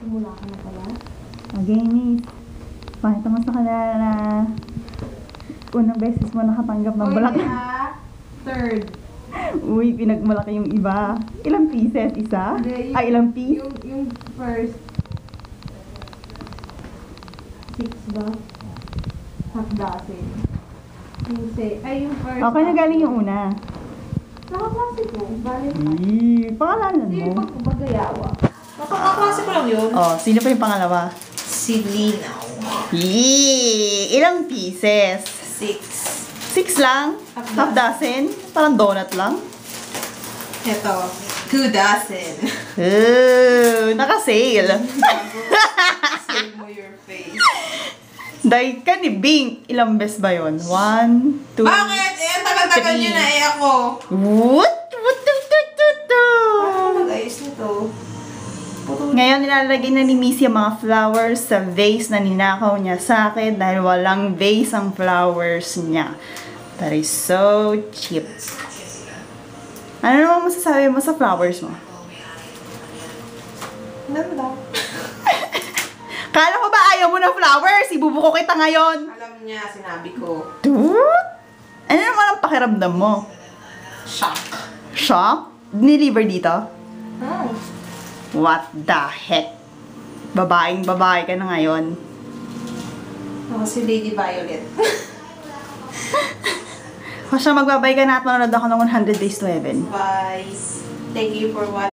Tumula ka na pala? Okay, miss. Pakita mo sa kanila na unang beses mo nakatanggap ng bulaklak. Third. Uy, pinagmalaki yung iba. Ilang pieces? Isa? Hindi, Ay, ilang piece? Yung first. 6 ba? Half dozen. Yung first. Okay na galing yung una. Nakaklase ko. Valentine. Pangalanan Hindi mo. yung pagbagayawa. Nakaklase ko lang yun. Oh, sino pa yung pangalawa? Si Linaw. Ilang pieces? 6. 6 lang? Half dozen? Parang donut lang? Ito. 2 dozen. Naka-sale. Save mo your face. Dahil ka ni Bing, ilang beses ba yun? 1, 2, Bakit? Ang tagal-tagal nyo na ako. What? Ano guys nito? Ngayon, nilalagay na ni Missy ang mga flowers sa vase na ninakaw niya sa akin dahil walang vase ang flowers niya. That is so cheap. Ano naman masasabi mo sa flowers mo? Ganda. Kala ko ba ayaw mo ng flowers? Ibubuko kita ngayon. Alam niya, sinabi ko. Dude? Ano naman ang pakiramdam mo? Shock. Shock? Deliver dito? Oh. What the heck? Babaeng babae ka na ngayon. Ako si Lady Violet. O siya, magbabay ka na at manonood ako ng 100 Days to Heaven. Bye. Thank you for watching.